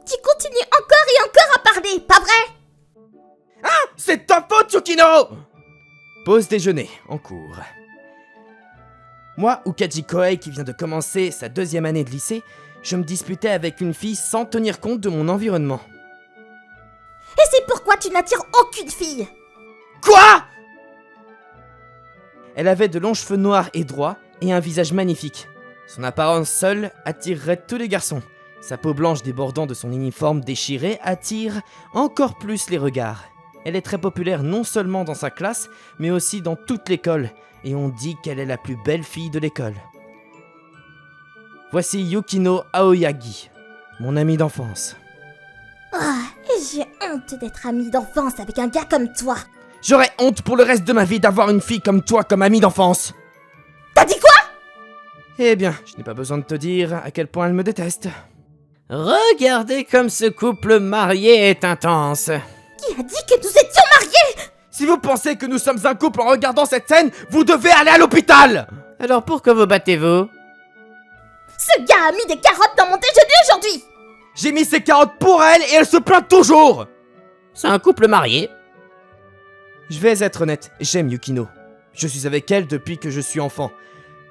Tu continues encore et encore à parler, pas vrai? C'est ta faute, Yukino! Pause déjeuner, en cours. Moi, Ukaji Kohei, qui vient de commencer sa 2e année de lycée, je me disputais avec une fille sans tenir compte de mon environnement. Et c'est pourquoi tu n'attires aucune fille. Quoi? Elle avait de longs cheveux noirs et droits et un visage magnifique. Son apparence seule attirerait tous les garçons. Sa peau blanche débordant de son uniforme déchiré attire encore plus les regards. Elle est très populaire non seulement dans sa classe, mais aussi dans toute l'école, et on dit qu'elle est la plus belle fille de l'école. Voici Yukino Aoyagi, mon ami d'enfance. Et j'ai honte d'être amie d'enfance avec un gars comme toi. J'aurais honte pour le reste de ma vie d'avoir une fille comme toi comme amie d'enfance. T'as dit quoi? Eh bien, je n'ai pas besoin de te dire à quel point elle me déteste. Regardez comme ce couple marié est intense. Qui a dit que nous étions mariés? Si vous pensez que nous sommes un couple en regardant cette scène, vous devez aller à l'hôpital! Alors pourquoi vous battez-vous? Ce gars a mis des carottes dans mon déjeuner aujourd'hui. J'ai mis ces carottes pour elle et elle se plaint toujours! C'est un couple marié. Je vais être honnête, j'aime Yukino. Je suis avec elle depuis que je suis enfant,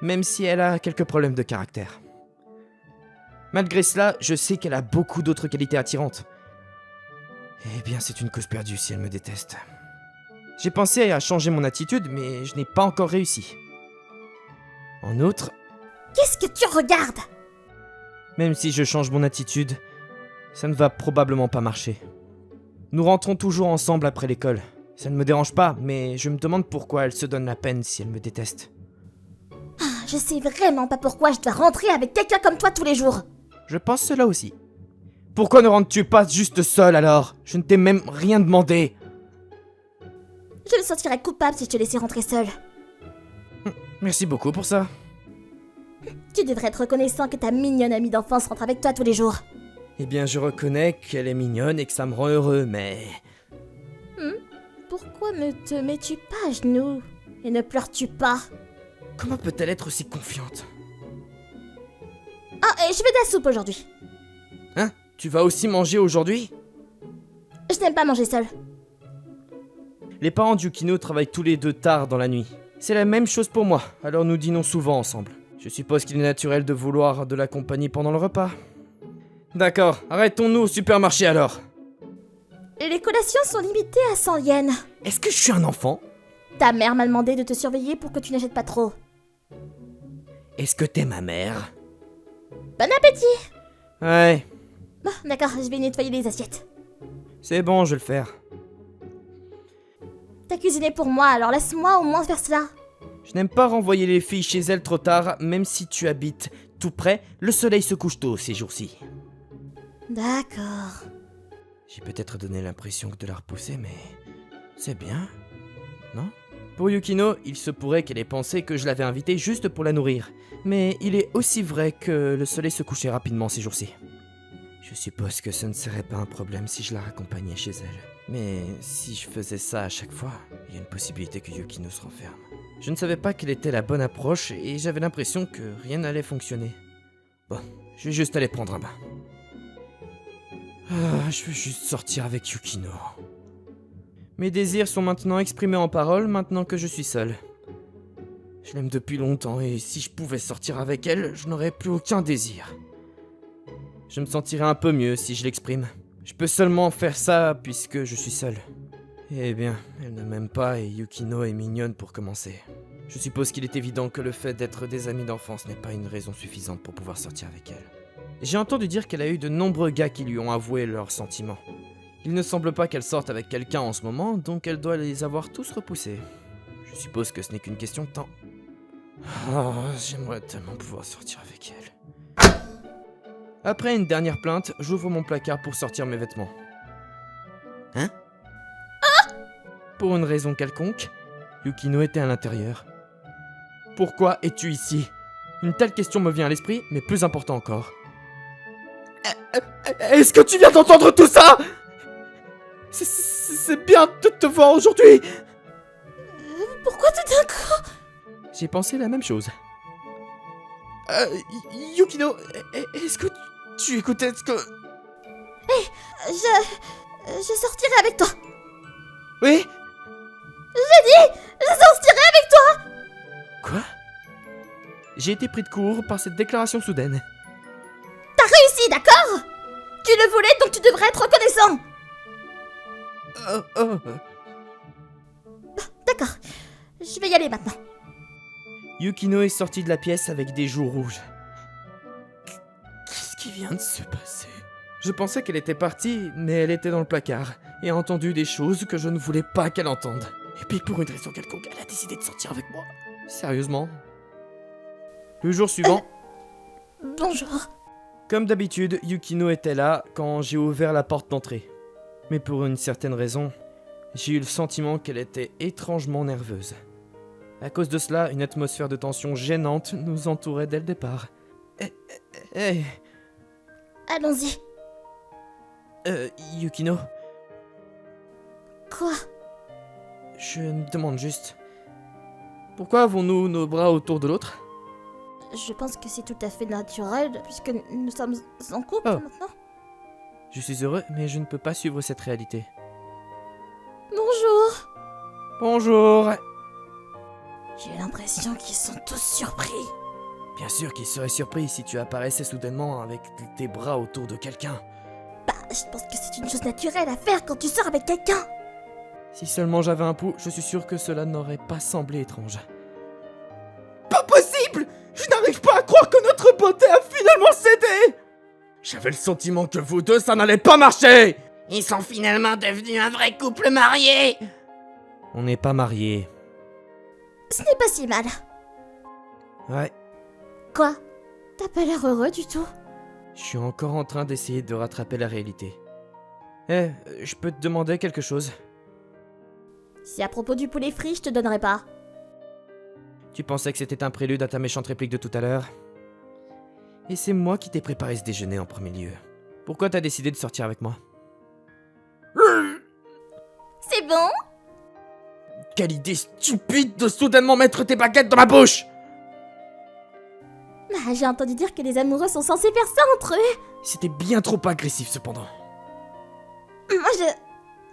même si elle a quelques problèmes de caractère. Malgré cela, je sais qu'elle a beaucoup d'autres qualités attirantes. Eh bien, c'est une cause perdue si elle me déteste. J'ai pensé à changer mon attitude, mais je n'ai pas encore réussi. En outre, Qu'est-ce que tu regardes? même si je change mon attitude, ça ne va probablement pas marcher. Nous rentrons toujours ensemble après l'école. Ça ne me dérange pas, mais je me demande pourquoi elle se donne la peine si elle me déteste. Je sais vraiment pas pourquoi je dois rentrer avec quelqu'un comme toi tous les jours. Je pense cela aussi. Pourquoi ne rentres-tu pas juste seul alors? Je ne t'ai même rien demandé. Je me sentirais coupable si je te laissais rentrer seule. Merci beaucoup pour ça. Tu devrais être reconnaissant que ta mignonne amie d'enfance rentre avec toi tous les jours. Eh bien, je reconnais qu'elle est mignonne et que ça me rend heureux, mais... Pourquoi ne te mets-tu pas à genoux? Et ne pleures-tu pas? Comment peut-elle être aussi confiante? Ah, et je veux de la soupe aujourd'hui. Hein? Tu vas aussi manger aujourd'hui? Je n'aime pas manger seule. Les parents d'Yukino travaillent tous les deux tard dans la nuit. C'est la même chose pour moi, alors nous dînons souvent ensemble. Je suppose qu'il est naturel de vouloir de la compagnie pendant le repas. D'accord, arrêtons-nous au supermarché alors. Les collations sont limitées à 100 yens. Est-ce que je suis un enfant? Ta mère m'a demandé de te surveiller pour que tu n'achètes pas trop. Est-ce que t'es ma mère? Bon appétit! Ouais, Bon, d'accord, je vais nettoyer les assiettes. c'est bon, je vais le faire. T'as cuisiné pour moi, alors laisse-moi au moins faire cela. Je n'aime pas renvoyer les filles chez elles trop tard, même si tu habites tout près, le soleil se couche tôt ces jours-ci. D'accord. J'ai peut-être donné l'impression de la repousser, mais c'est bien, non? Pour Yukino, il se pourrait qu'elle ait pensé que je l'avais invitée juste pour la nourrir. Mais il est aussi vrai que le soleil se couchait rapidement ces jours-ci. Je suppose que ce ne serait pas un problème si je la raccompagnais chez elle. Mais si je faisais ça à chaque fois, il y a une possibilité que Yukino se renferme. Je ne savais pas quelle était la bonne approche et j'avais l'impression que rien n'allait fonctionner. Bon, je vais juste aller prendre un bain. Je veux juste sortir avec Yukino. Mes désirs sont maintenant exprimés en paroles maintenant que je suis seul. Je l'aime depuis longtemps et si je pouvais sortir avec elle, je n'aurais plus aucun désir. Je me sentirais un peu mieux si je l'exprime. Je peux seulement faire ça puisque je suis seul. Eh bien, elle ne m'aime pas et Yukino est mignonne pour commencer. Je suppose qu'il est évident que le fait d'être des amis d'enfance n'est pas une raison suffisante pour pouvoir sortir avec elle. J'ai entendu dire qu'elle a eu de nombreux gars qui lui ont avoué leurs sentiments. Il ne semble pas qu'elle sorte avec quelqu'un en ce moment, donc elle doit les avoir tous repoussés. Je suppose que ce n'est qu'une question de temps. Oh, j'aimerais tellement pouvoir sortir avec elle. Après une dernière plainte, j'ouvre mon placard pour sortir mes vêtements. Hein? Pour une raison quelconque, Yukino était à l'intérieur. Pourquoi es-tu ici? Une telle question me vient à l'esprit, mais plus important encore. Est-ce que tu viens d'entendre tout ça? C'est bien de te voir aujourd'hui. Pourquoi tout d'un coup? J'ai pensé la même chose. Yukino, est-ce que tu écoutais ce que... Je sortirai avec toi. Oui? Je sortirai avec toi. Quoi? J'ai été pris de court par cette déclaration soudaine. T'as réussi, d'accord? Tu le voulais, donc tu devrais être reconnaissant. D'accord, je vais y aller maintenant. Yukino est sortie de la pièce avec des joues rouges. Qu'est-ce qui vient de se passer? Je pensais qu'elle était partie, mais elle était dans le placard et a entendu des choses que je ne voulais pas qu'elle entende. Et puis pour une raison quelconque, elle a décidé de sortir avec moi. Sérieusement? Le jour suivant, Bonjour. comme d'habitude, Yukino était là quand j'ai ouvert la porte d'entrée. Mais pour une certaine raison, j'ai eu le sentiment qu'elle était étrangement nerveuse. À cause de cela, une atmosphère de tension gênante nous entourait dès le départ. Allons-y. Yukino, Quoi? je me demande juste... Pourquoi avons-nous nos bras autour de l'autre? Je pense que c'est tout à fait naturel, puisque nous sommes en couple Oh. maintenant. Je suis heureux, mais je ne peux pas suivre cette réalité. Bonjour. Bonjour! J'ai l'impression qu'ils sont tous surpris. Bien sûr qu'ils seraient surpris si tu apparaissais soudainement avec tes bras autour de quelqu'un. Bah, je pense que c'est une chose naturelle à faire quand tu sors avec quelqu'un. Si seulement j'avais un pouls, je suis sûr que cela n'aurait pas semblé étrange. Pas possible! Je n'arrive pas à croire que notre beauté a finalement cédé! J'avais le sentiment que vous deux, ça n'allait pas marcher! Ils sont finalement devenus un vrai couple marié. On n'est pas mariés. Ce n'est pas si mal. Ouais, Quoi? T'as pas l'air heureux du tout. je suis encore en train d'essayer de rattraper la réalité. Je peux te demander quelque chose? Si à propos du poulet frit, je te donnerai pas. Tu pensais que c'était un prélude à ta méchante réplique de tout à l'heure? Et c'est moi qui t'ai préparé ce déjeuner en premier lieu. Pourquoi t'as décidé de sortir avec moi? C'est bon? Quelle idée stupide de soudainement mettre tes baguettes dans ma bouche! Bah, j'ai entendu dire que les amoureux sont censés faire ça entre eux. C'était bien trop agressif cependant. Moi,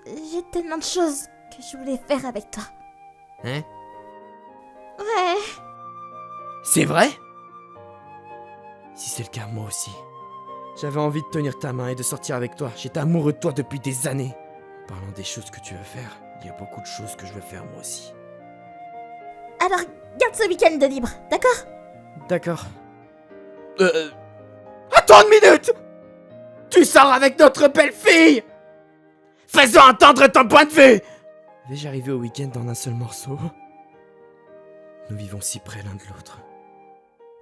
j'ai tellement de choses que je voulais faire avec toi. Hein? Ouais. C'est vrai? Si c'est le cas, moi aussi. J'avais envie de tenir ta main et de sortir avec toi. J'étais amoureux de toi depuis des années. En parlant des choses que tu veux faire, il y a beaucoup de choses que je veux faire moi aussi. Alors, garde ce week-end de libre, d'accord? D'accord. Attends une minute! Tu sors avec notre belle-fille! Faisons entendre ton point de vue! Vais-je arriver au week-end en un seul morceau? Nous vivons si près l'un de l'autre.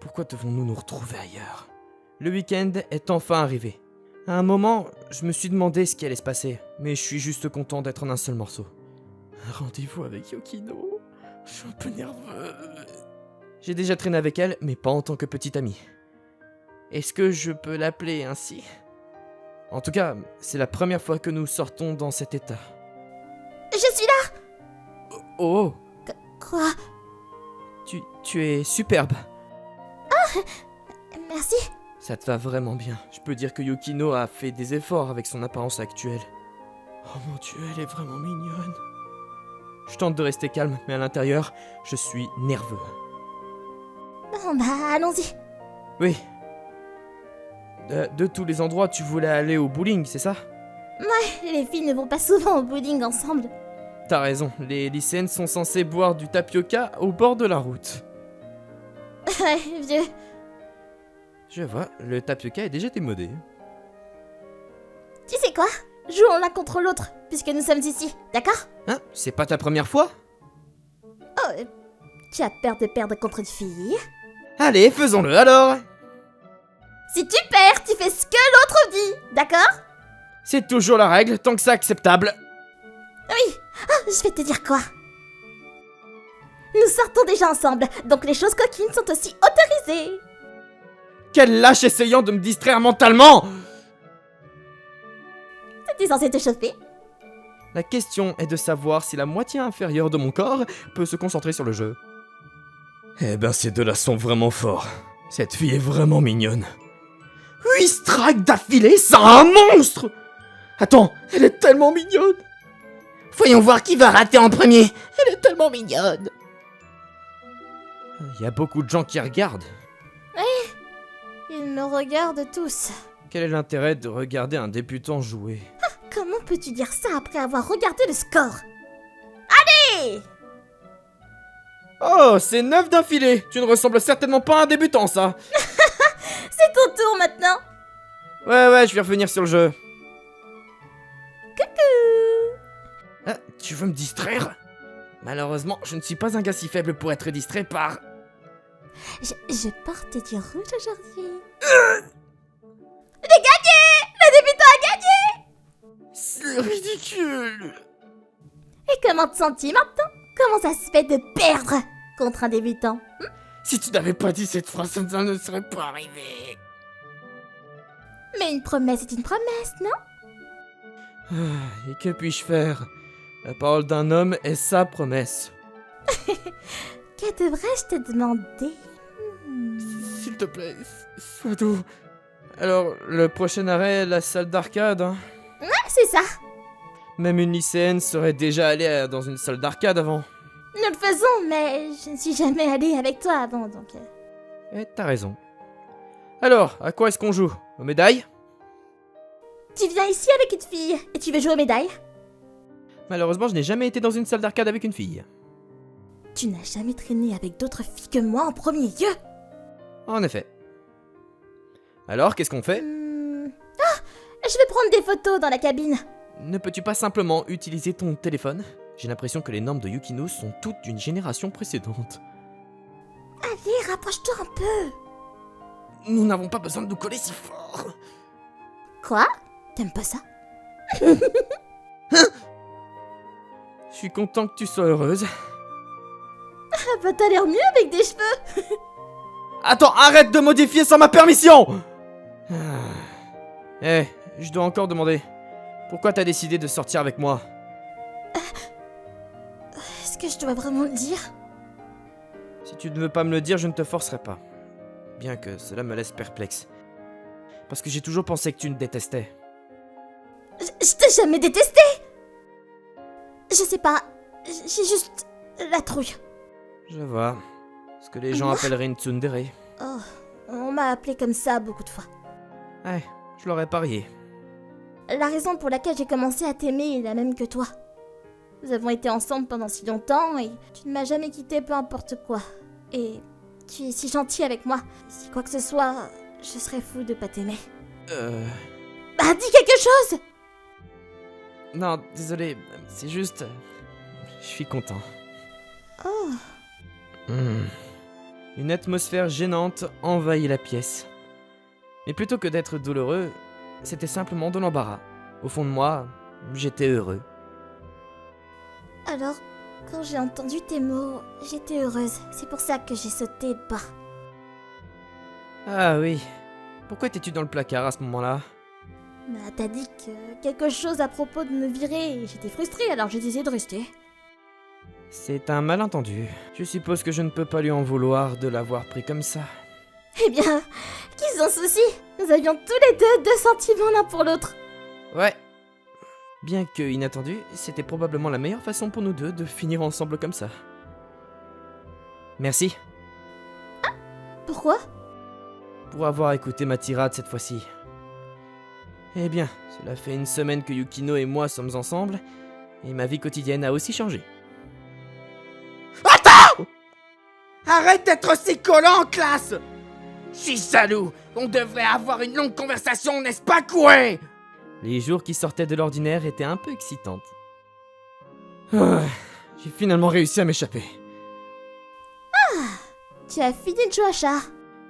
Pourquoi devons-nous nous retrouver ailleurs? Le week-end est enfin arrivé. À un moment, je me suis demandé ce qui allait se passer, mais je suis juste content d'être en un seul morceau. Un rendez-vous avec Yukino? Je suis un peu nerveux. J'ai déjà traîné avec elle, mais pas en tant que petite amie. Est-ce que je peux l'appeler ainsi? En tout cas, c'est la première fois que nous sortons dans cet état. Je suis là. Oh, Quoi? tu es superbe. Merci. Ça te va vraiment bien. Je peux dire que Yukino a fait des efforts avec son apparence actuelle. Oh mon dieu, elle est vraiment mignonne. Je tente de rester calme, mais à l'intérieur, je suis nerveux. Bon bah, allons-y. Oui. De tous les endroits, tu voulais aller au bowling, c'est ça? Les filles ne vont pas souvent au bowling ensemble. T'as raison, les lycéennes sont censées boire du tapioca au bord de la route. Ouais, vieux. Je vois, le tapioca est déjà démodé. Tu sais quoi? Jouons l'un contre l'autre, puisque nous sommes ici, d'accord? Hein? C'est pas ta première fois? Oh, tu as peur de perdre contre une fille? Allez, faisons-le alors! Si tu perds, tu fais ce que l'autre dit, d'accord? C'est toujours la règle, tant que c'est acceptable. Oui. Ah, je vais te dire quoi? Nous sortons déjà ensemble, donc les choses coquines sont aussi autorisées. Quel lâche essayant de me distraire mentalement! C'était censé te chauffer. La question est de savoir si la moitié inférieure de mon corps peut se concentrer sur le jeu. Eh ben ces deux-là sont vraiment forts. Cette fille est vraiment mignonne. 8 strikes d'affilée, c'est un monstre! Attends, elle est tellement mignonne. Voyons voir qui va rater en premier. Elle est tellement mignonne. Il y a beaucoup de gens qui regardent. Ils me regardent tous. Quel est l'intérêt de regarder un débutant jouer? Comment peux-tu dire ça après avoir regardé le score? Allez! Oh, c'est 9 d'affilée. Tu ne ressembles certainement pas à un débutant, ça. C'est ton tour maintenant. Ouais, je vais revenir sur le jeu. Coucou. Ah, tu veux me distraire? Malheureusement, je ne suis pas un gars si faible pour être distrait par... Je porte du rouge aujourd'hui. J'ai gagné! Le débutant a gagné! C'est ridicule. Et comment te sens-tu maintenant? Comment ça se fait de perdre contre un débutant? Si tu n'avais pas dit cette phrase, ça ne serait pas arrivé. Mais une promesse est une promesse, non? Et que puis-je faire? La parole d'un homme est sa promesse. Que devrais-je te demander? S'il te plaît, sois doux. Alors, le prochain arrêt, la salle d'arcade, hein? C'est ça. Même une lycéenne serait déjà allée dans une salle d'arcade avant. Nous le faisons, mais je ne suis jamais allée avec toi avant, donc... Eh, t'as raison. Alors, à quoi est-ce qu'on joue? Aux médailles? Tu viens ici avec une fille, et tu veux jouer aux médailles? Malheureusement, je n'ai jamais été dans une salle d'arcade avec une fille. Tu n'as jamais traîné avec d'autres filles que moi en premier lieu. En effet. Alors, qu'est-ce qu'on fait? Je vais prendre des photos dans la cabine. Ne peux-tu pas simplement utiliser ton téléphone? J'ai l'impression que les normes de Yukino sont toutes d'une génération précédente. Allez, rapproche-toi un peu. Nous n'avons pas besoin de nous coller si fort. Quoi? T'aimes pas ça? Je suis content que tu sois heureuse. Ah bah t'as l'air mieux avec des cheveux. Attends, arrête de modifier sans ma permission! Eh, je dois encore demander. Pourquoi t'as décidé de sortir avec moi? Est-ce que je dois vraiment le dire? Si tu ne veux pas me le dire, je ne te forcerai pas. Bien que cela me laisse perplexe. Parce que j'ai toujours pensé que tu me détestais. Je t'ai jamais détesté. Je sais pas, j'ai juste la trouille. Je vois. Ce que les gens appelleraient une tsundere. Oh, on m'a appelé comme ça beaucoup de fois. Ouais, je l'aurais parié. La raison pour laquelle j'ai commencé à t'aimer est la même que toi. Nous avons été ensemble pendant si longtemps et tu ne m'as jamais quitté peu importe quoi. Et tu es si gentil avec moi. Si quoi que ce soit, je serais fou de pas t'aimer. Bah dis quelque chose! Non, désolé, c'est juste... Je suis content. Oh. Une atmosphère gênante envahit la pièce. Mais plutôt que d'être douloureux, c'était simplement de l'embarras. Au fond de moi, j'étais heureux. Alors, quand j'ai entendu tes mots, j'étais heureuse. C'est pour ça que j'ai sauté de bas. Ah oui. Pourquoi étais-tu dans le placard à ce moment-là? Bah t'as dit que quelque chose à propos de me virer et j'étais frustrée alors j'ai décidé de rester. C'est un malentendu. Je suppose que je ne peux pas lui en vouloir de l'avoir pris comme ça. Eh bien, qui s'en soucie? Nous avions tous les deux sentiments l'un pour l'autre. Ouais. Bien que inattendu, c'était probablement la meilleure façon pour nous deux de finir ensemble comme ça. Merci. Pourquoi? Pour avoir écouté ma tirade cette fois-ci. Eh bien, cela fait une semaine que Yukino et moi sommes ensemble, et ma vie quotidienne a aussi changé. Attends! Arrête d'être si collant en classe! Je suis jaloux! On devrait avoir une longue conversation, n'est-ce pas, Koué? Les jours qui sortaient de l'ordinaire étaient un peu excitantes. Ah, j'ai finalement réussi à m'échapper. Tu as fini de jouer à chat.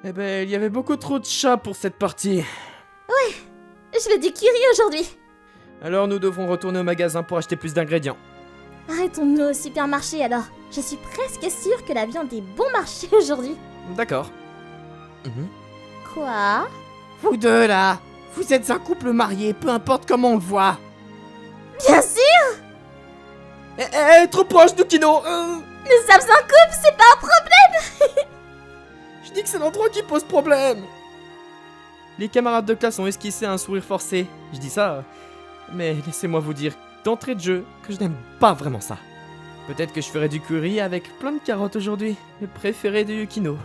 Eh ben, il y avait beaucoup trop de chats pour cette partie. Je veux du curry aujourd'hui. Alors nous devrons retourner au magasin pour acheter plus d'ingrédients. Arrêtons-nous au supermarché alors. Je suis presque sûre que la viande est bon marché aujourd'hui. D'accord. Quoi? Vous deux, là, vous êtes un couple marié, peu importe comment on le voit. Bien sûr! Trop proche de Kino. Nous sommes en couple, c'est pas un problème! Je dis que c'est l'endroit qui pose problème. Les camarades de classe ont esquissé un sourire forcé. Je dis ça Mais laissez-moi vous dire d'entrée de jeu que je n'aime pas vraiment ça. Peut-être que je ferai du curry avec plein de carottes aujourd'hui, le préféré de Yukino.